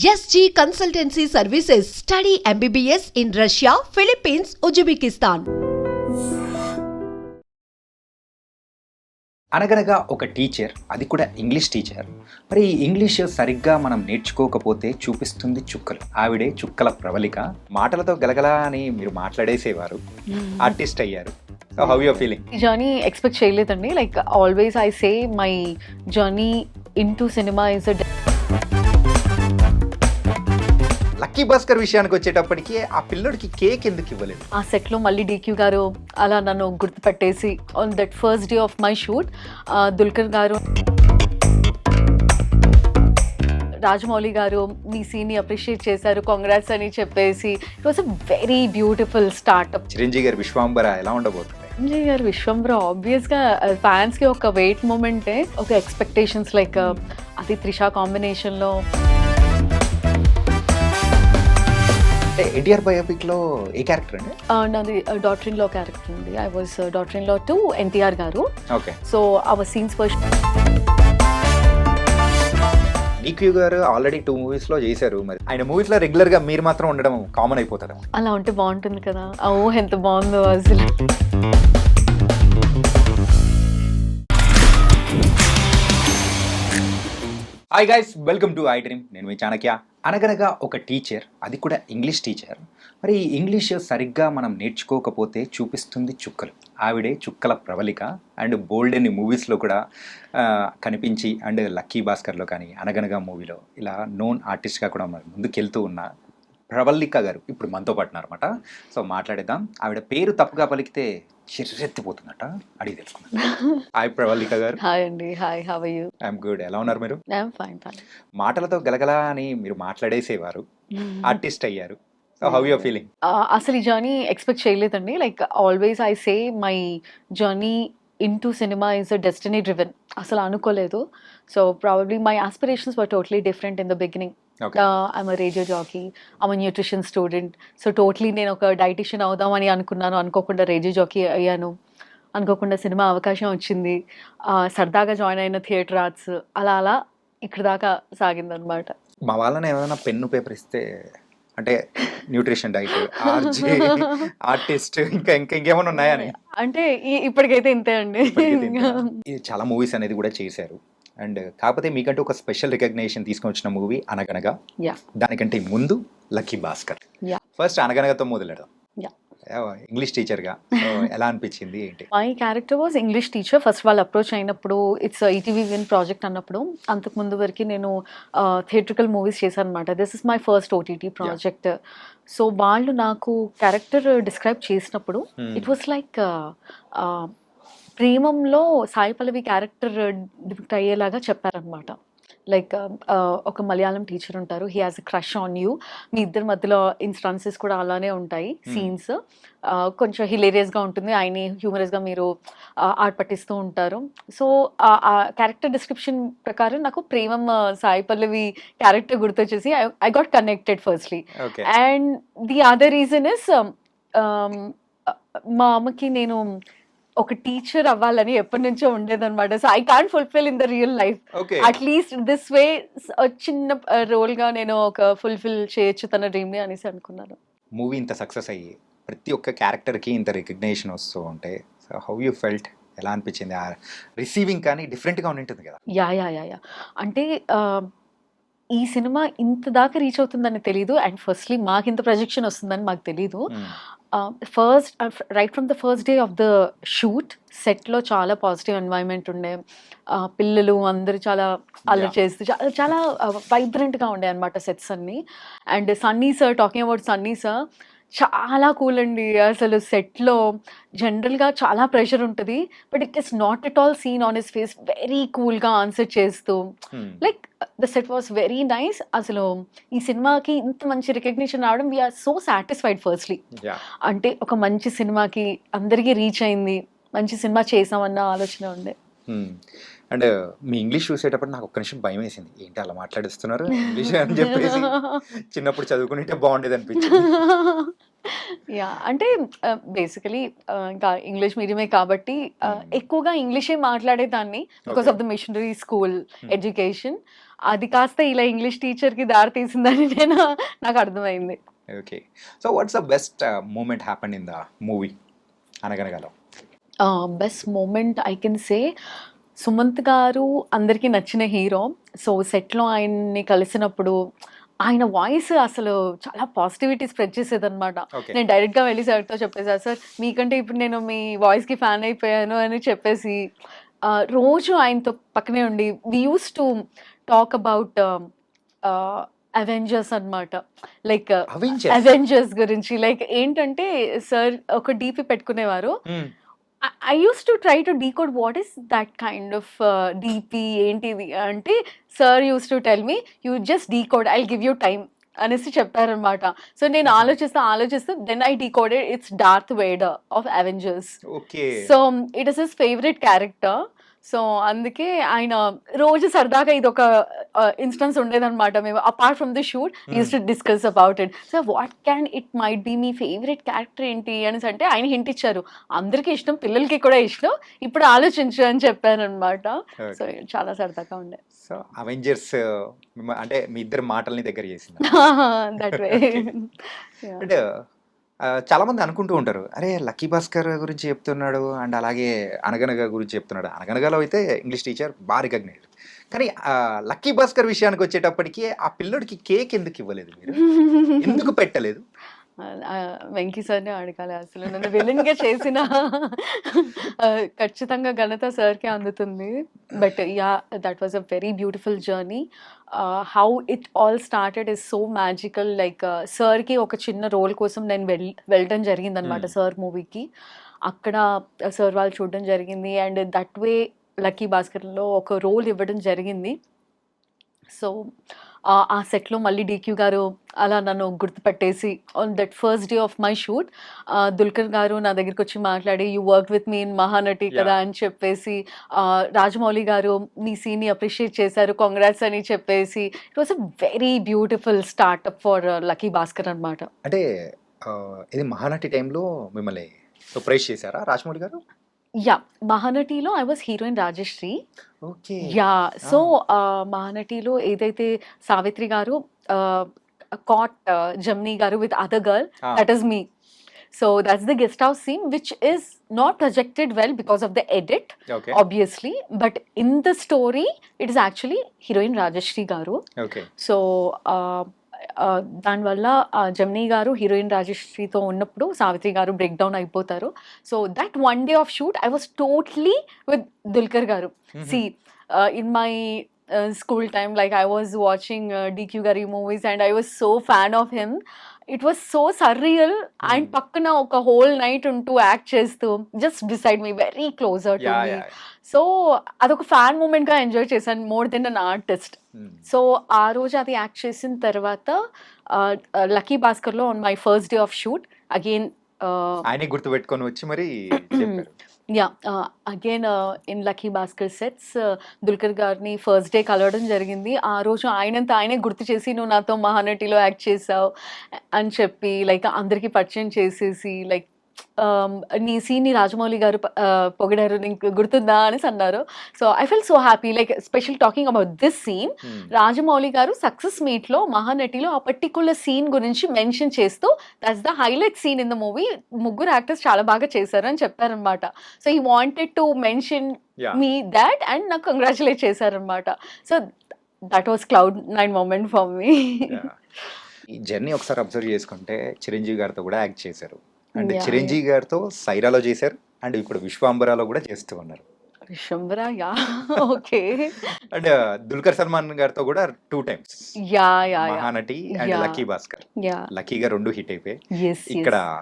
SG Consultancy Services. Study MBBS in Russia, Philippines, Uzbekistan. అనగనగా ఒక teacher, అది కూడా ఇంగ్లీష్ టీచర్. మరి ఈ ఇంగ్లీష్ సరిగ్గా మనం నేర్చుకోకపోతే చూపిస్తుంది చుక్కలు. ఆవిడే చుక్కల ప్రవళిక. మాటలతో గలగలా అని మీరు మాట్లాడేసేవారు, ఆర్టిస్ట్ అయ్యారు. So how your feeling? ఈ జర్నీ ఎక్స్పెక్ట్ చేయలేదండి. Like always I say my journey into cinema is lucky Bhaskar విషయానికి వచ్చేటప్పటికి ఆ పిల్లడికి కేక్ ఎందుకు ఇవ్వలేదు? ఆ సెట్లో మళ్ళీ డీక్యూ గారు అలా నన్ను గుర్తుపెట్టేసి on that first day of my shoot Dulquer గారు, రాజమౌళి గారు మీ సీన్ని అప్రిషియేట్ చేశారు, కాంగ్రాట్స్ అని చెప్పేసి it was a very beautiful startup. Chiranjeevi గారి విశ్వాంబర ఎలా ఉండబోతుంది? చిరంజీవి గారు విశ్వంబర ఆబ్వియస్గా ఫ్యాన్స్కి ఒక వెయిట్ మూమెంటే, ఒక ఎక్స్పెక్టేషన్స్ లైక్ అది త్రిషా కాంబినేషన్లో. అంటే ఎన్టీఆర్ బయోపిక్ లో ఏ క్యారెక్టర్ అండి? నాది డాటర్ ఇన్ లా క్యారెక్టర్ ఉంది. I was daughter in law to NTR గారు. Okay. So our scenes for DQ గారు ఆల్రెడీ 2 మూవీస్ లో చేశారు. మరి ఆయన మూవీస్ లో రెగ్యులర్ గా మీరు మాత్రం ఉండడం కామన్ అయిపోతారు. అలా ఉంటే బాగుంటుంది కదా. ఓ ఎంత బాగుందో అసలు. Hi guys, welcome to I dream. నేను మీ చాణక్య. అనగనగా ఒక టీచర్, అది కూడా ఇంగ్లీష్ టీచర్. మరి ఈ ఇంగ్లీష్ సరిగ్గా మనం నేర్చుకోకపోతే చూపిస్తుంది చుక్కలు. ఆవిడే చుక్కల ప్రవళిక. అండ్ బోల్డ్ అని మూవీస్లో కూడా కనిపించి, అండ్ లక్కీ భాస్కర్లో కానీ, అనగనగా మూవీలో ఇలా నోన్ ఆర్టిస్ట్గా కూడా ముందుకెళ్తూ ఉన్న ప్రవళిక గారు ఇప్పుడు మనతో పాటు ఉన్నారన్నమాట. సో మాట్లాడేద్దాం. ఆవిడ పేరు తప్పుగా పలికితే చిర్రెత్తిపోతుందట, అడిగి తెలుసుకుందాం. హాయ్ ప్రవళిక గారు. హాయ్ అండి. Hi, how are you? I'm good. ఎలా ఉన్నారు మీరు? I'm fine. మాటలతో గలగలా అని మీరు మాట్లాడేసేవారు, ఆర్టిస్ట్ అయ్యారు. So how your feeling? అసలు ఈ జర్నీ ఎక్స్పెక్ట్ చేయలేదండి. Like always I say my journey into cinema is a destiny driven. అసలు అనుకోలేదు. So probably my aspirations were totally different in the beginning. I'm a radio jockey, I'm a nutrition student. So totally నేను ఒక dietitian అవుదామని అనుకున్నాను. అనుకోకుండా radio jockey అయ్యాను. అనుకోకుండా cinema అవకాశం వచ్చింది. సరదాగా జాయిన్ అయిన థియేటర్ ఆర్ట్స్, అలా అలా ఇక్కడ దాకా సాగిందనమాట. మా వాళ్ళని ఏమైనా పెన్ను పేపర్ ఇస్తే, అంటే న్యూట్రిషన్, డైట్, ఆర్జీ, ఆర్టిస్ట్, ఇంకా ఇంకేమైనా ఉన్నాయని అంటే ఇప్పటికైతే ఇంతే అండి. చాలా మూవీస్ అనేది కూడా చేశారు. అండ్ కాకపోతే మీకంటే ఒక స్పెషల్ రికగ్నేషన్ తీసుకొని వచ్చిన మూవీ అనగనగా. దానికంటే ముందు లక్కీ భాస్కర్. ఫస్ట్ అనగనగతో మొదలెడదాం. ఇంగ్లీష్ టీచర్గా ఎలా అనిపించింది ఏంటి? My character was English teacher. First వాళ్ళు అప్రోచ్ అయినప్పుడు ఇట్స్ ఈటీవీ విన్ ప్రాజెక్ట్ అన్నప్పుడు, అంతకుముందు వరకు నేను థియేట్రికల్ మూవీస్ చేశాను అనమాట. This is my first OTT project. So వాళ్ళు నాకు క్యారెక్టర్ డిస్క్రైబ్ చేసినప్పుడు ఇట్ వాస్ లైక్ ప్రేమంలో సాయి పల్లవి క్యారెక్టర్ డిపిక్ట్ అయ్యేలాగా చెప్పారనమాట. లైక్ ఒక మలయాళం టీచర్ ఉంటారు, he has a crush on you. మీ ఇద్దరి మధ్యలో ఇన్స్టాన్సెస్ కూడా అలానే ఉంటాయి, సీన్స్ కొంచెం హిలేరియస్గా ఉంటుంది, ఆయన్ని హ్యూమరస్గా మీరు ఆట పట్టిస్తూ ఉంటారు. సో ఆ క్యారెక్టర్ డిస్క్రిప్షన్ ప్రకారం నాకు ప్రేమం సాయి పల్లవి క్యారెక్టర్ గుర్తొచ్చేసి I got connected firstly. And the other reason is మా అమ్మకి నేను ఒక టీచర్ అవ్వాలని ఎప్పటి నుంచో ఉండేదన్నమాట. So I can't fulfil in the real life. At least this way చిన్న రోల్ గా నేను ఒక ఫుల్ఫిల్ చేయొచ్చు తన డ్రీమ్ ని అనేసి అనుకున్నాను. మూవీ ఇంత సక్సెస్ అయ్యి ప్రతి ఒక్క క్యారెక్టర్ కి ఇంత రికగ్నేషన్ వస్తూ ఉంటే హౌ యూ ఫెల్ట్? ఎలా అనిపించింది? ఆ రిసీవింగ్ కానీ డిఫరెంట్ గా ఉంటుంది కదా. యా అంటే ఈ సినిమా ఇంత దాకా రీచ్ అవుతుందని తెలీదు. అండ్ ఫస్ట్లీ మాకు ఇంత ప్రొజెక్షన్ వస్తుందని మాకు తెలీదు. First right from the first day of the shoot సెట్లో చాలా పాజిటివ్ ఎన్వైరన్మెంట్ ఉండే. పిల్లలు అందరూ చాలా అల్లరి చేస్తూ చాలా వైబ్రెంట్గా ఉండే అనమాట సెట్స్ అన్నీ. And Sunny sir, talking about Sunny sir, చాలా కూల్ అండి. అసలు సెట్లో జనరల్గా చాలా ప్రెషర్ ఉంటుంది, but it is not at all seen on his face. Very కూల్గా ఆన్సర్ చేస్తూ, like the set was very nice. అసలు ఈ సినిమాకి ఇంత మంచి రికగ్నిషన్ రావడం వీఆర్ సో సాటిస్ఫైడ్ ఫస్ట్లీ. అంటే ఒక మంచి సినిమాకి అందరికీ రీచ్ అయింది, మంచి సినిమా చేసామన్న ఆలోచన ఉండే. అండ్ మీ ఇంగ్లీష్ చూసేటప్పుడు నాకు ఒక్క నిమిషం భయం వేసింది, ఏంటి అలా మాట్లాడిస్తున్నారు ఇంగ్లీష్ అని చెప్పేసి. చిన్నప్పుడు చదువుకుంటే బాగుండేది అనిపించింది. యా అంటే బేసికలీ ఇంకా ఇంగ్లీష్ మీడియమే కాబట్టి ఎక్కువగా ఇంగ్లీషే మాట్లాడేదాన్ని because of the missionary school education. అది కాస్త ఇలా ఇంగ్లీష్ టీచర్కి దారి తీసిందని నాకు అర్థమైంది. Okay, so what's the best moment happened in the movie అనగనగాలో? Best moment I can say Sumanth గారు అందరికీ నచ్చిన హీరో. సో సెట్లో ఆయన్ని కలిసినప్పుడు ఆయన వాయిస్ అసలు చాలా పాజిటివిటీ స్ప్రెడ్ చేసేదన్నమాట. Okay. నేను డైరెక్ట్గా వెళ్ళి సార్తో చెప్పేసాను, సార్ మీకంటే ఇప్పుడు నేను మీ వాయిస్కి ఫ్యాన్ అయిపోయాను అని చెప్పేసి రోజు ఆయనతో పక్కనే ఉండి we use to talk about Avengers అన్నమాట. Like Avengers? అవెంజర్స్ గురించి లైక్ ఏంటంటే సార్ ఒక డీపీ పెట్టుకునేవారు. I used to try to decode what is that kind of DP ఏంటిది అంటే sir use to tell me you just decode, I'll give you time అనేసి చెప్పారనమాట. So నేను ఆలోచిస్తూ then I decoded it's Darth Vader of Avengers. Okay, so it is his favourite character. So అందుకే ఆయన రోజు సరదాగా ఇది ఒక ఇన్స్టెన్స్ ఉండేదన్నమాట. మేము apart from the shoot use to discuss about it. So what can it might be మీ favourite character ఏంటి అనేసి అంటే ఆయన హింట్ ఇచ్చారు. అందరికీ ఇష్టం, పిల్లలకి కూడా ఇష్టం, ఇప్పుడు ఆలోచించు అని చెప్పాను అనమాట. సో చాలా సరదాగా ఉండే. సో అవెంజర్స్ అంటే మీ ఇద్దరు మాటల్ని దగ్గర చేసింది. That way. అంటే చాలా మంది అనుకుంటూ ఉంటారు, అరే లక్కీ భాస్కర్ గురించి చెప్తున్నాడు అండ్ అలాగే అనగనగా గురించి చెప్తున్నాడు. అనగనగాలో అయితే ఇంగ్లీష్ టీచర్ బాగా రికగ్నైజ్డ్, కానీ లక్కీ భాస్కర్ విషయానికి వచ్చేటప్పటికి ఆ పిల్లోడికి కేక్ ఎందుకు ఇవ్వలేదు మీరు, ఎందుకు పెట్టలేదు? వెంకీ సార్ని అడగాలి. అసలు నన్ను విలన్గా చేసిన ఖచ్చితంగా ఘనత సార్కే అందుతుంది. But yeah, that was a very beautiful journey. How it all started is so magical. Like సార్కి ఒక చిన్న రోల్ కోసం నేను వెళ్ళడం జరిగిందనమాట సార్ మూవీకి. అక్కడ సార్ వాళ్ళు చూడడం జరిగింది అండ్ దట్ వే లక్కీ భాస్కర్లో ఒక రోల్ ఇవ్వడం జరిగింది. సో ఆ సెట్లో మళ్ళీ డీక్యూ గారు అలా నన్ను గుర్తుపట్టేసి on that first day of my shoot Dulquer గారు నా దగ్గరికి వచ్చి మాట్లాడి you work with me in Mahanati కదా అని చెప్పేసి, రాజమౌళి గారు మీ సీన్ని అప్రిషియేట్ చేశారు, కాంగ్రాట్స్ అని చెప్పేసి. It was a very beautiful startup for lucky Bhaskar అనమాట. అంటే ఇది మహానటి టైంలో మిమ్మల్ని సర్ప్రైజ్ చేశారా రాజమౌళి గారు? యా, మహానటిలో I was heroine Rajashree. Okay, yeah, so మహానటిలో ఏదైతే సావిత్రి గారు కాట్ జమ్నీ గారు with other girl, that is me. So that's the guest house scene which is not projected well because of the edit okay, obviously, but in the story it is actually heroine Rajashree గారు. Okay, so దానివల్ల జమ్నీ గారు heroine రాజశ్రీతో ఉన్నప్పుడు సావిత్రి గారు break down అయిపోతారు. So that one day of shoot I was totally with Dulquer గారు. See in my school time, like I was watching DQ Gari movies and I was so fan of him. It was so surreal and pakkana oka whole night unto act chestu just beside me, very closer to me. So adoka fan moment ga enjoy chesan more than an artist. So aa roju adi act chesin tarvata Lucky Bhaskar lo on my first day of shoot again ఆయనే గుర్తు పెట్టుకొని వచ్చి మరి చెప్పారు. Yeah, again in lucky Bhaskar sets Dulquer గారిని first day కలవడం జరిగింది. ఆ రోజు ఆయనంతా ఆయనే గుర్తు చేసి నువ్వు నాతో మహానటిలో యాక్ట్ చేసావు అని చెప్పి లైక్ అందరికీ పరిచయం చేసేసి లైక్ నీ సీన్ని రాజమౌళి గారు పొగిడారు, నీకు గుర్తుందా అనేసి అన్నారు. So I feel so happy. Like special talking about this scene, Rajamouli garu success మీట్లో మహానటిలో ఆ పర్టికులర్ సీన్ గురించి మెన్షన్ చేస్తూ that's the highlight scene in the movie, ముగ్గురు యాక్టర్స్ చాలా బాగా చేశారు అని చెప్పారనమాట. So he wanted to mention me that and నాకు కంగ్రాచులేట్ చేశారనమాట. So that was cloud nine moment for me. ఈ జర్నీ ఒకసారి అబ్జర్వ్ చేసుకుంటే చిరంజీవి గారితో కూడా యాక్ట్ చేశారు అండ్ చిరంజీవి గారితో సైరాలో చేశారు అండ్ ఇప్పుడు విశ్వాంబరాలో కూడా చేస్తూ ఉన్నారు. Vishwambhara, yeah, okay. And Dulquer Salman గారితో కూడా 2 times yeah yeah Mahanati and lucky Bhaskar. Yeah, లక్కీగా 2 హిట్ అయిపోయి yes, ఇక్కడ